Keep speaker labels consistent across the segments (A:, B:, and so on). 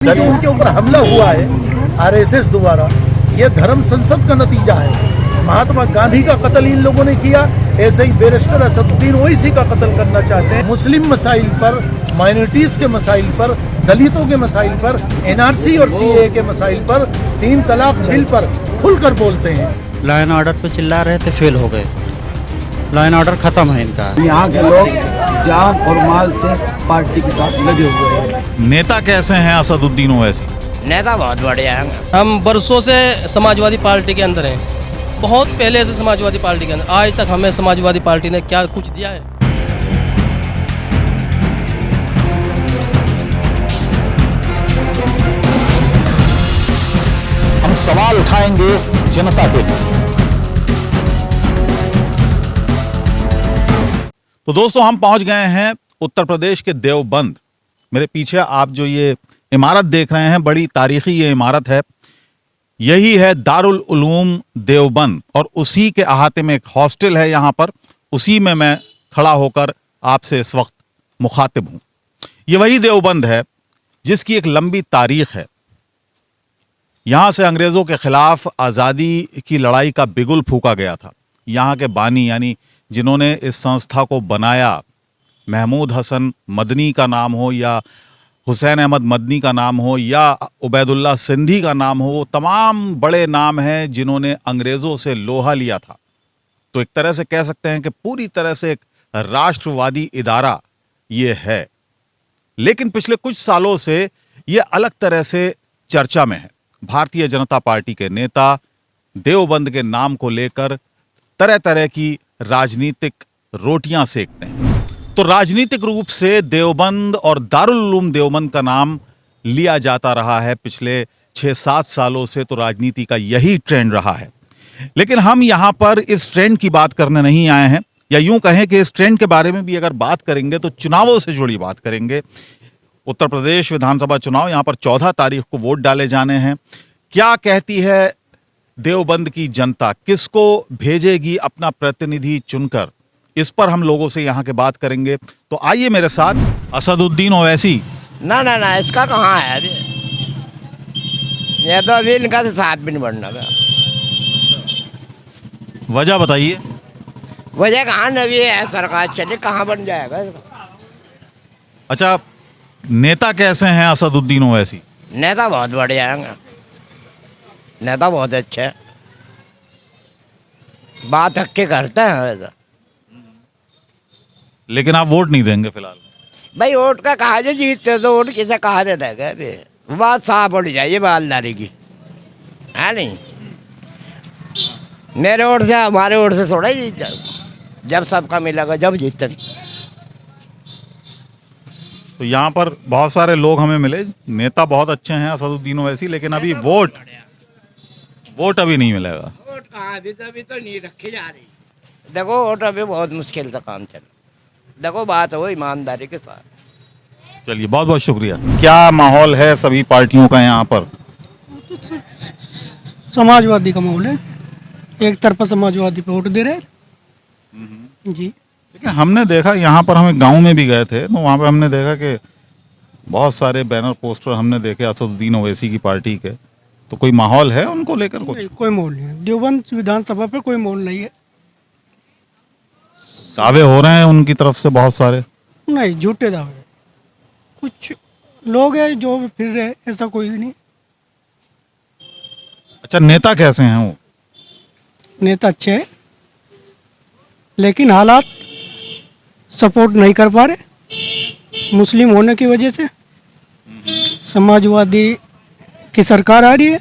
A: जो उनके ऊपर हमला हुआ है आरएसएस द्वारा, ये धर्म संसद का नतीजा है। महात्मा गांधी का कत्ल इन लोगों ने किया, ऐसे ही बैरिस्टर असदुद्दीन ओवैसी का कत्ल करना चाहते हैं। मुस्लिम मसाइल पर, माइनॉरिटीज के मसाइल पर, दलितों के मसाइल पर, एनआरसी और सीएए के मसाइल पर, 3 तलाक बिल पर खुलकर बोलते हैं।
B: लॉ एंड ऑर्डर पे चिल्ला रहे थे, फेल हो गए। लॉ एंड ऑर्डर खत्म है इनका।
C: यहाँ के लोग जान और माल से पार्टी के साथ लगे हुए हैं।
D: नेता कैसे हैं असदुद्दीन ओवैसी?
E: नेता बहुत बढ़िया है।
F: हम बरसों से समाजवादी पार्टी के अंदर हैं, बहुत पहले से समाजवादी पार्टी के अंदर। आज तक हमें समाजवादी पार्टी ने क्या कुछ दिया है?
D: हम सवाल उठाएंगे जनता के लिए। तो दोस्तों, हम पहुंच गए हैं उत्तर प्रदेश के देवबंद। मेरे पीछे आप जो ये इमारत देख रहे हैं, बड़ी तारीखी ये इमारत है। यही है दारुल उलूम देवबंद और उसी के अहाते में एक हॉस्टल है यहाँ पर। उसी में मैं खड़ा होकर आपसे इस वक्त मुखातिब हूँ। ये वही देवबंद है जिसकी एक लंबी तारीख है। यहाँ से अंग्रेज़ों के खिलाफ आज़ादी की लड़ाई का बिगुल फूका गया था। यहाँ के बानी यानी जिन्होंने इस संस्था को बनाया, महमूद हसन मदनी का नाम हो या हुसैन अहमद मदनी का नाम हो या उबैदुल्ला सिंधी का नाम हो, वो तमाम बड़े नाम हैं जिन्होंने अंग्रेज़ों से लोहा लिया था। तो एक तरह से कह सकते हैं कि पूरी तरह से एक राष्ट्रवादी इदारा ये है। लेकिन पिछले कुछ सालों से ये अलग तरह से चर्चा में है। भारतीय जनता पार्टी के नेता देवबंद के नाम को लेकर तरह तरह की राजनीतिक रोटियां सेकते हैं। तो राजनीतिक रूप से देवबंद और दारुल उलूम देवबंद का नाम लिया जाता रहा है पिछले 6-7 सालों से। तो राजनीति का यही ट्रेंड रहा है। लेकिन हम यहां पर इस ट्रेंड की बात करने नहीं आए हैं, या यूं कहें कि इस ट्रेंड के बारे में भी अगर बात करेंगे तो चुनावों से जुड़ी बात करेंगे। उत्तर प्रदेश विधानसभा चुनाव, यहां पर 14 तारीख को वोट डाले जाने हैं। क्या कहती है देवबंद की जनता, किसको भेजेगी अपना प्रतिनिधि चुनकर, इस पर हम लोगों से यहाँ के बात करेंगे। तो आइए मेरे साथ। असदुद्दीन ओवैसी,
E: ना इसका कहाँ है अभी? ये तो अभी इनका तो साथ भी नहीं बढ़ना गया।
D: वजह बताइए।
E: वजह कहाँ नवी है, सरकार चले कहाँ बन जाएगा इसका?
D: अच्छा, नेता कैसे हैं असदुद्दीन ओवैसी?
E: नेता बहुत बढ़िया है, नेता बहुत अच्छा है, बात हक के करते हैं वैसा।
D: लेकिन आप वोट नहीं देंगे फिलहाल?
E: भाई वोट का कहा से जीतते तो वोट किसे कहा देता है अभी? बात साफ होनी चाहिए बालदारी की, है नहीं? मेरे वोट से हमारे वोट से थोड़ा ही जीत जाए, जब सबका मिलेगा जब जीतते।
D: तो यहाँ पर बहुत सारे लोग हमें मिले, नेता बहुत अच्छे हैं असदुद्दीन ओवैसी, लेकिन अभी वोट अभी नहीं मिलेगा।
E: वोट कहाँ, अभी तो नहीं रखी जा रही। देखो वोट अभी बहुत मुश्किल से काम चल, देखो बात हो ईमानदारी के साथ।
D: चलिए, बहुत बहुत शुक्रिया। क्या माहौल है सभी पार्टियों का यहाँ पर?
G: समाजवादी का माहौल है, एक तरफा समाजवादी पे वोट दे रहे हैं जी।
D: लेकिन हमने देखा, यहाँ पर हम गांव में भी गए थे तो वहाँ पे हमने देखा कि बहुत सारे बैनर पोस्टर हमने देखे असदुद्दीन ओवैसी की पार्टी के। तो कोई माहौल है उनको लेकर? कुछ
G: कोई माहौल नहीं है। देवबंद विधानसभा पे कोई माहौल नहीं है।
D: दावे हो रहे हैं उनकी तरफ से बहुत सारे?
G: नहीं, झूठे दावे। कुछ लोग हैं जो फिर रहे, ऐसा कोई नहीं।
D: अच्छा, नेता कैसे हैं वो?
G: नेता अच्छे हैं, लेकिन हालात सपोर्ट नहीं कर पा रहे। मुस्लिम होने की वजह से समाजवादी की सरकार आ रही है,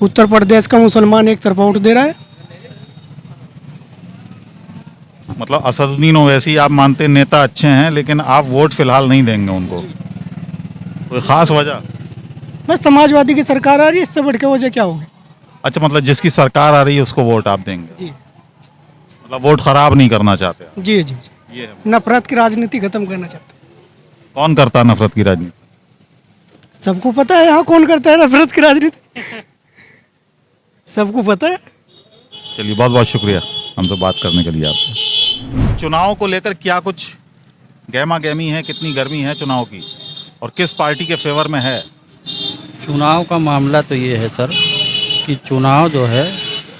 G: उत्तर प्रदेश का मुसलमान एक तरफा वोट दे रहा है।
D: मतलब असदुद्दीन ओवैसी आप मानते हैं नेता अच्छे हैं, लेकिन आप वोट फिलहाल नहीं देंगे उनको? कोई खास वजह?
G: बस समाजवादी की सरकार आ रही है, इससे बढ़ के वजह क्या होगी?
D: अच्छा, मतलब जिसकी सरकार आ रही है उसको वोट आप देंगे?
G: जी,
D: मतलब वोट खराब नहीं करना चाहते आप?
G: जी जी जी।
D: ये है।
G: नफरत की राजनीति खत्म करना चाहते हैं।
D: कौन करता है नफरत की राजनीति?
G: सबको पता है यहाँ कौन करता है नफरत की राजनीति, सबको पता है।
D: चलिए, बहुत बहुत शुक्रिया हमसे बात करने के लिए। आपको चुनाव को लेकर क्या कुछ गहमा गहमी है, कितनी गर्मी है चुनाव की, और किस पार्टी के फेवर में है?
B: चुनाव का मामला तो ये है सर कि चुनाव जो है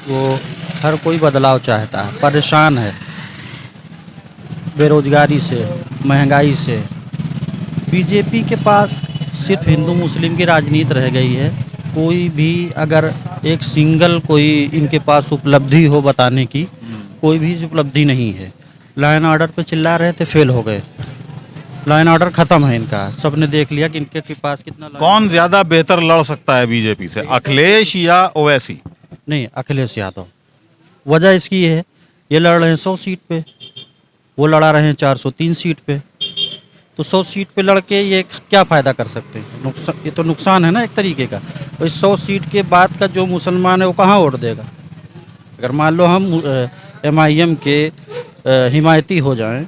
B: वो हर कोई बदलाव चाहता है, परेशान है बेरोजगारी से, महंगाई से। बीजेपी के पास सिर्फ हिंदू मुस्लिम की राजनीति रह गई है। कोई भी अगर एक सिंगल कोई इनके पास उपलब्धि हो बताने की, कोई भी उपलब्धि नहीं है। लाइन ऑर्डर पे चिल्ला रहे थे, फेल हो गए। लाइन ऑर्डर खत्म है इनका, सबने देख लिया कि इनके के पास कितना
D: कौन ज्यादा बेहतर लड़ सकता है बीजेपी से, अखिलेश या ओवैसी?
B: नहीं, अखिलेश यादव। वजह इसकी है, ये लड़ रहे हैं 100 सीट पे, वो लड़ा रहे हैं 403 सीट पे। तो 100 सीट पे लड़के ये क्या फ़ायदा कर सकते हैं? ये तो नुकसान है ना एक तरीके का। तो इस 100 सीट के बाद का जो मुसलमान है वो कहाँ वोट देगा? अगर मान लो हम MIM के हिमायती हो जाएं,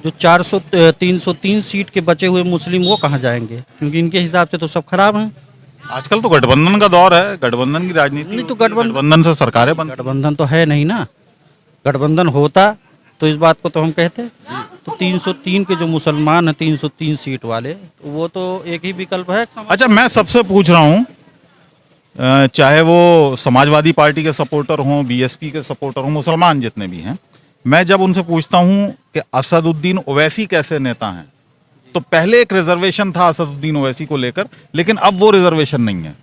B: जो 303 सीट के बचे हुए मुस्लिम वो कहाँ जाएंगे? क्योंकि इनके हिसाब से तो सब खराब हैं।
D: आजकल तो गठबंधन का दौर है, गठबंधन की राजनीति।
B: नहीं तो गठबंधन
D: से सरकारें बन,
B: गठबंधन तो है नहीं ना। गठबंधन होता तो इस बात को तो हम कहते। तो 303 के जो मुसलमान हैं, 303 सीट वाले, तो वो तो एक ही विकल्प है।
D: अच्छा, मैं सबसे पूछ रहा हूँ, चाहे वो समाजवादी पार्टी के सपोर्टर हों, BSP के सपोर्टर हों, मुसलमान जितने भी हैं, मैं जब उनसे पूछता हूँ कि असदुद्दीन ओवैसी कैसे नेता हैं, तो पहले एक रिजर्वेशन था असदुद्दीन ओवैसी को लेकर, लेकिन अब वो रिजर्वेशन नहीं है।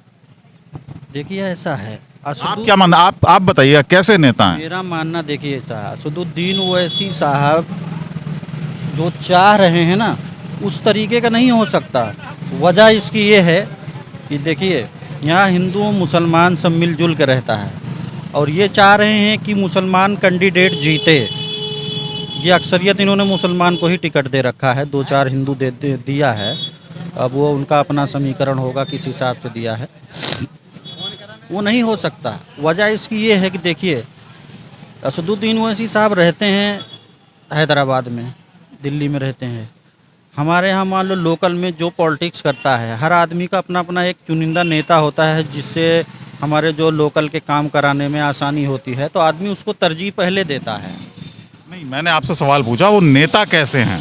B: देखिए ऐसा है,
D: आप क्या मानना, आप बताइए कैसे नेता हैं?
B: मेरा मानना देखिए ऐसा है, असदुद्दीन ओवैसी साहब जो चाह रहे हैं ना उस तरीके का नहीं हो सकता। वजह इसकी ये है कि देखिए यहाँ हिंदू मुसलमान सब मिलजुल के रहता है, और ये चाह रहे हैं कि मुसलमान कैंडिडेट जीते। ये अक्सरियत इन्होंने मुसलमान को ही टिकट दे रखा है, 2-4 हिंदू दिया है। अब वो उनका अपना समीकरण होगा किस हिसाब से दिया है, वो नहीं हो सकता। वजह इसकी ये है कि देखिए असदुद्दीन ओवैसी साहब रहते हैं हैदराबाद में, दिल्ली में रहते हैं। हमारे यहाँ मान लो लोकल में जो पॉलिटिक्स करता है, हर आदमी का अपना अपना एक चुनिंदा नेता होता है जिससे हमारे जो लोकल के काम कराने में आसानी होती है, तो आदमी उसको तरजीह पहले देता है।
D: नहीं, मैंने आपसे सवाल पूछा वो नेता कैसे हैं।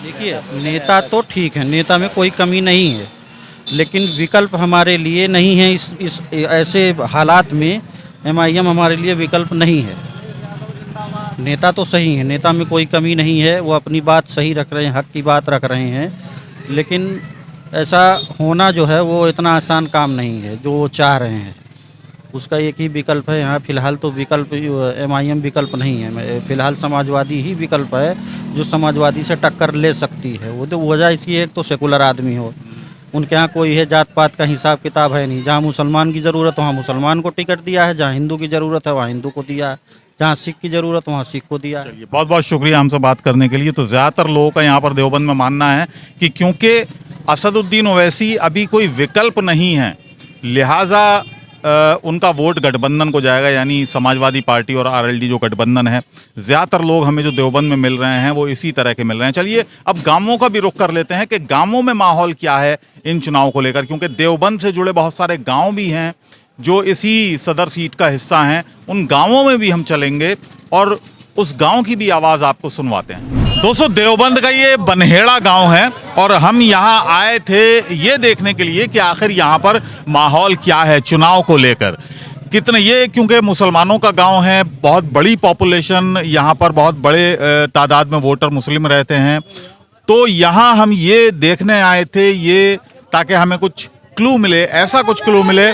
B: देखिए नेता तो ठीक है, नेता में कोई कमी नहीं है, लेकिन विकल्प हमारे लिए नहीं है। इस ऐसे हालात में MIM हमारे लिए विकल्प नहीं है। नेता तो सही है, नेता में कोई कमी नहीं है, वो अपनी बात सही रख रहे हैं, हक की बात रख रहे हैं, लेकिन ऐसा होना जो है वो इतना आसान काम नहीं है जो वो चाह रहे हैं। उसका एक ही विकल्प है यहाँ फ़िलहाल, तो विकल्प MIM विकल्प नहीं है। फ़िलहाल समाजवादी ही विकल्प है जो समाजवादी से टक्कर ले सकती है। वो तो वजह इसकी एक तो सेकुलर आदमी हो, उनके यहाँ कोई है जात पात का हिसाब किताब है नहीं। जहाँ मुसलमान की ज़रूरत है वहाँ मुसलमान को टिकट दिया है, जहाँ हिंदू की ज़रूरत है वहाँ हिंदू को दिया है, जहाँ सिख की ज़रूरत है वहाँ सिख को दिया है।
D: बहुत बहुत शुक्रिया हमसे बात करने के लिए। तो ज़्यादातर लोगों का यहाँ पर देवबंद में मानना है कि क्योंकि असदुद्दीन ओवैसी अभी कोई विकल्प नहीं है, लिहाजा उनका वोट गठबंधन को जाएगा, यानी समाजवादी पार्टी और RLD जो गठबंधन है। ज़्यादातर लोग हमें जो देवबंद में मिल रहे हैं वो इसी तरह के मिल रहे हैं। चलिए अब गांवों का भी रुख कर लेते हैं कि गांवों में माहौल क्या है इन चुनाव को लेकर, क्योंकि देवबंद से जुड़े बहुत सारे गांव भी हैं जो इसी सदर सीट का हिस्सा हैं। उन गांवों में भी हम चलेंगे और उस गांव की भी आवाज़ आपको सुनवाते हैं। दोस्तों, देवबंद का ये बनहेड़ा गांव है और हम यहाँ आए थे ये देखने के लिए कि आखिर यहाँ पर माहौल क्या है चुनाव को लेकर। कितने ये, क्योंकि मुसलमानों का गांव है, बहुत बड़ी पॉपुलेशन यहाँ पर, बहुत बड़े तादाद में वोटर मुस्लिम रहते हैं। तो यहाँ हम ये देखने आए थे ये ताकि हमें कुछ क्लू मिले, ऐसा कुछ क्लू मिले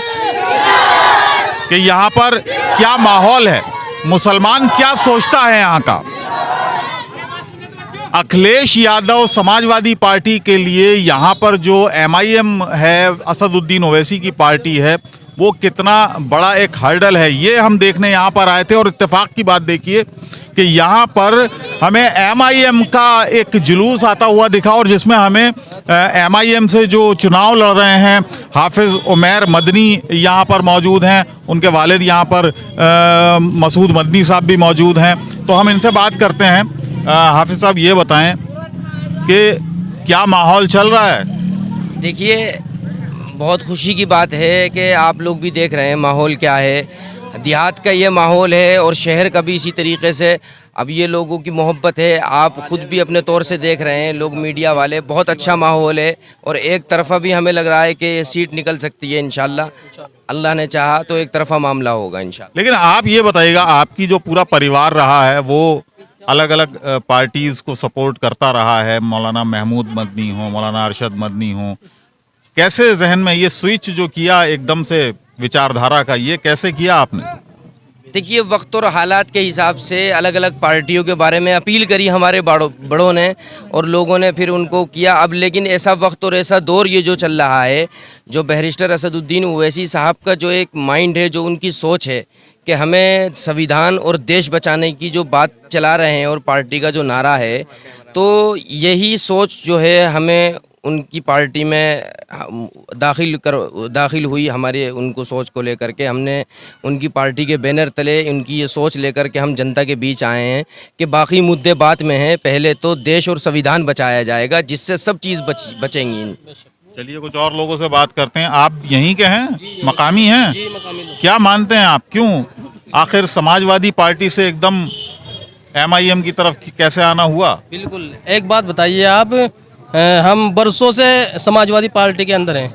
D: कि यहाँ पर क्या माहौल है, मुसलमान क्या सोचता है यहाँ का। अखिलेश यादव समाजवादी पार्टी के लिए यहाँ पर जो MIM है, असदुद्दीन ओवैसी की पार्टी है, वो कितना बड़ा एक हर्डल है, ये हम देखने यहाँ पर आए थे। और इत्तेफाक की बात देखिए कि यहाँ पर हमें MIM का एक जुलूस आता हुआ दिखा और जिसमें हमें MIM से जो चुनाव लड़ रहे हैं हाफिज़ उमैर मदनी यहाँ पर मौजूद हैं, उनके वालिद यहाँ पर मसूद मदनी साहब भी मौजूद हैं। तो हम इनसे बात करते हैं। हाफिज़ साहब, ये बताएं कि क्या माहौल चल रहा है?
E: देखिए, बहुत खुशी की बात है कि आप लोग भी देख रहे हैं माहौल क्या है। देहात का ये माहौल है और शहर का भी इसी तरीके से अब ये लोगों की मोहब्बत है, आप खुद भी अपने तौर से देख रहे हैं, लोग मीडिया वाले, बहुत अच्छा माहौल है। और एक तरफा भी हमें लग रहा है कि ये सीट निकल सकती है इंशाल्लाह, अल्लाह ने चाहा तो एक तरफा मामला होगा इंशाल्लाह।
D: लेकिन आप ये बताइएगा, आपकी जो पूरा परिवार रहा है वो अलग अलग पार्टीज को सपोर्ट करता रहा है, मौलाना महमूद मदनी हो, मौलाना अरशद मदनी हो, कैसे जहन में ये स्विच जो किया एकदम से विचारधारा का, ये कैसे किया आपने?
E: देखिए, वक्त और हालात के हिसाब से अलग अलग पार्टियों के बारे में अपील करी हमारे बड़ों ने और लोगों ने फिर उनको किया। अब लेकिन ऐसा वक्त और ऐसा दौर ये जो चल रहा है, जो बैरिस्टर असदुद्दीन ओवैसी साहब का जो एक माइंड है, जो उनकी सोच है कि हमें संविधान और देश बचाने की जो बात चला रहे हैं और पार्टी का जो नारा है, तो यही सोच जो है हमें उनकी पार्टी में दाखिल हुई। हमारे उनको सोच को लेकर के हमने उनकी पार्टी के बैनर तले उनकी ये सोच लेकर के हम जनता के बीच आए हैं कि बाकी मुद्दे बात में हैं, पहले तो देश और संविधान बचाया जाएगा, जिससे सब चीज़ बचेंगी।
D: चलिए कुछ और लोगों से बात करते हैं। आप यहीं के हैं? मकामी हैं?
F: जी, मकामी लोग।
D: क्या मानते हैं आप, क्यों आखिर समाजवादी पार्टी से एकदम MIM की तरफ कैसे आना हुआ?
F: बिल्कुल, एक बात बताइए आप, हम बरसों से समाजवादी पार्टी के अंदर हैं,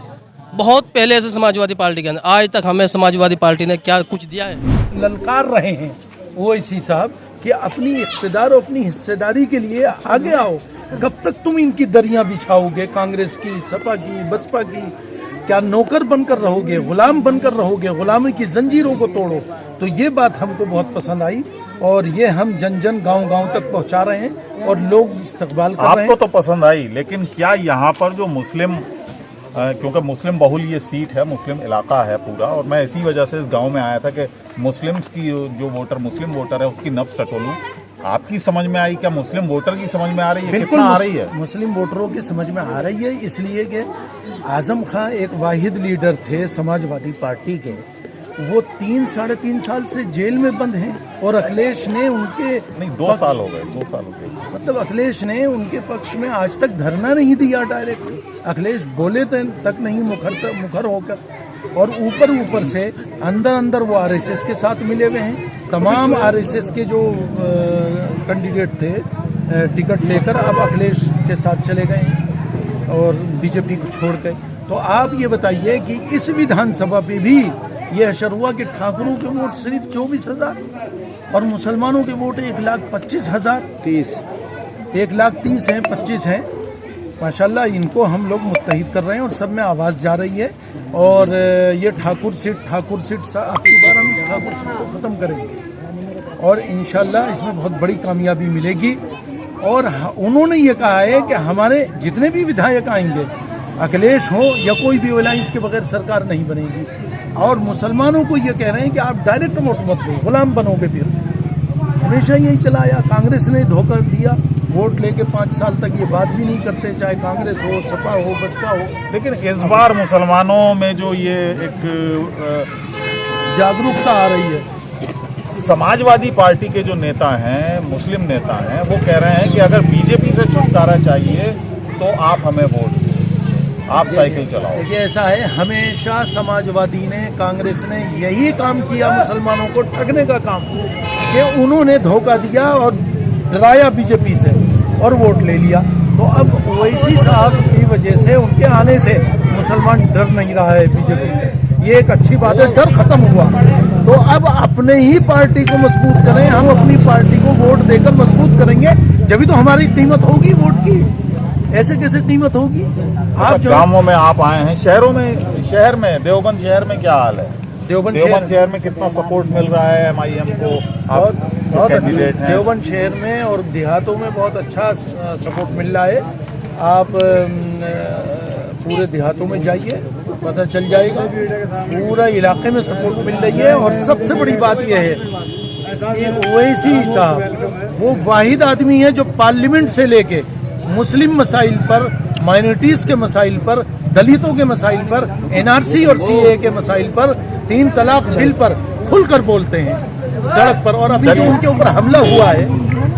F: बहुत पहले से समाजवादी पार्टी के अंदर, आज तक हमें समाजवादी पार्टी ने क्या कुछ दिया है?
A: ललकार रहे हैं ओवैसी साहब कि अपनी इक़्तिदार और अपनी हिस्सेदारी के लिए आगे आओ। कब तक तुम इनकी दरियां बिछाओगे, कांग्रेस की, सपा की, बसपा की? क्या नौकर बनकर रहोगे, गुलाम बनकर रहोगे? गुलामी की जंजीरों को तोड़ो। तो ये बात हमको बहुत पसंद आई और ये हम जन जन गांव-गांव तक पहुंचा रहे हैं और लोग इस्तकबाल कर रहे हैं।
D: आपको तो पसंद आई, लेकिन क्या यहाँ पर जो मुस्लिम, क्योंकि मुस्लिम बहुल ये सीट है, मुस्लिम इलाका है पूरा, और मैं इसी वजह से इस गांव में आया था कि मुस्लिम्स की जो वोटर, मुस्लिम वोटर है, उसकी नब्ज टटोलूं। आपकी समझ में आई क्या? मुस्लिम वोटर की समझ में आ रही है?
A: बिल्कुल
D: कितना आ रही है?
A: मुस्लिम वोटरों की समझ में आ रही है, इसलिए कि आजम खां एक वाहिद लीडर थे समाजवादी पार्टी के, वो 3 साढ़े 3 साल से जेल में बंद हैं और अखिलेश ने उनके
D: नहीं, 2 साल हो गए, 2 साल हो गए।
A: मतलब अखिलेश ने उनके पक्ष में आज तक धरना नहीं दिया डायरेक्ट। अखिलेश बोले तक नहीं मुखर होकर, और ऊपर से अंदर वो RSS के साथ मिले हुए हैं। तमाम RSS के जो कैंडिडेट थे टिकट लेकर अब अखिलेश के साथ चले गए हैं और बीजेपी को छोड़ के। तो आप ये बताइए कि इस विधानसभा पे भी ये असर हुआ कि ठाकुरों के वोट सिर्फ 24,000 और मुसलमानों के वोट 1,25,000, 1,30,000 हैं, 25 हैं। माशाल्लाह, इनको हम लोग मुत्तहिद कर रहे हैं और सब में आवाज़ जा रही है। और ये ठाकुर सीट आपकी बार हम इस ठाकुर सीट को ख़त्म करेंगे और इंशाल्लाह इसमें बहुत बड़ी कामयाबी मिलेगी। और उन्होंने ये कहा है कि हमारे जितने भी विधायक आएंगे, अखिलेश हो या कोई भी अलायंस के बगैर सरकार नहीं बनेगी। और मुसलमानों को ये कह रहे हैं कि आप डायरेक्ट वोट मत दो, गुलाम बनोगे। फिर हमेशा यही चलाया, कांग्रेस ने धोखा दिया, वोट लेके 5 साल तक ये बात भी नहीं करते, चाहे कांग्रेस हो, सपा हो, बसपा हो।
D: लेकिन इस बार मुसलमानों में जो ये एक
A: जागरूकता आ रही है,
D: समाजवादी पार्टी के जो नेता हैं, मुस्लिम नेता हैं, वो कह रहे हैं कि अगर बीजेपी से छुटकारा चाहिए तो आप हमें वोट, आप साइकिल चलाओ।
A: देखिए, ऐसा है, हमेशा समाजवादी ने, कांग्रेस ने यही काम किया, मुसलमानों को ठगने का काम, कि उन्होंने धोखा दिया और डराया बीजेपी से और वोट ले लिया। तो अब ओवैसी साहब की वजह से, उनके आने से मुसलमान डर नहीं रहा है बीजेपी से। ये एक अच्छी बात है, डर खत्म हुआ। तो अब अपने ही पार्टी को मजबूत करें, हम अपनी पार्टी को वोट देकर मजबूत करेंगे, जब तो हमारी कीमत होगी वोट की। ऐसे कैसे कीमत होगी? आप जो
D: गांवों में आप आए हैं, शहरों में, शहर में, देवबंद शहर में क्या हाल है? देवबंद शहर में कितना सपोर्ट मिल रहा है MIM को?
A: बहुत कैंडिडेट हैं देवबंद शहर में और देहातों में, बहुत अच्छा सपोर्ट मिल रहा है। आप पूरे देहातों में जाइए, पता चल जाएगा, पूरा इलाके में सपोर्ट मिल रही है। और सबसे बड़ी बात यह है कि ओवैसी साहब वो वाहिद आदमी है जो पार्लियामेंट से लेके मुस्लिम मसाइल पर, माइनॉरिटीज़ के मसाइल पर, दलितों के मसाइल पर, NRC और CAA के मसाइल पर, 3 तलाक बिल पर खुलकर बोलते हैं सड़क पर। और अभी जो उनके ऊपर हमला हुआ है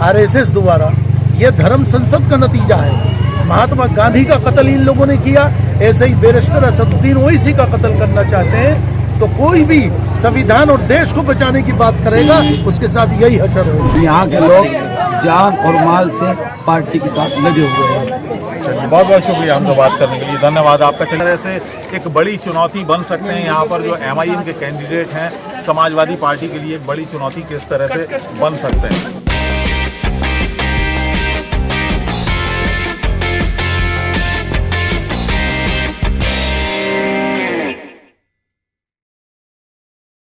A: RSS द्वारा, ये धर्म संसद का नतीजा है। महात्मा गांधी का कत्ल इन लोगों ने किया, ऐसे ही बैरिस्टर असदुद्दीन ओवैसी का कत्ल करना चाहते हैं। तो कोई भी संविधान और देश को बचाने की बात करेगा उसके साथ यही हशर होगा।
C: यहाँ के लोग जान और माल से पार्टी के साथ लगे हुए हैं।
D: बहुत बहुत शुक्रिया हमसे बात करने के लिए, धन्यवाद आपका। चलिए से एक बड़ी चुनौती बन सकते हैं यहाँ पर जो MIM के कैंडिडेट हैं समाजवादी पार्टी के लिए एक बड़ी चुनौती किस तरह से बन सकते हैं।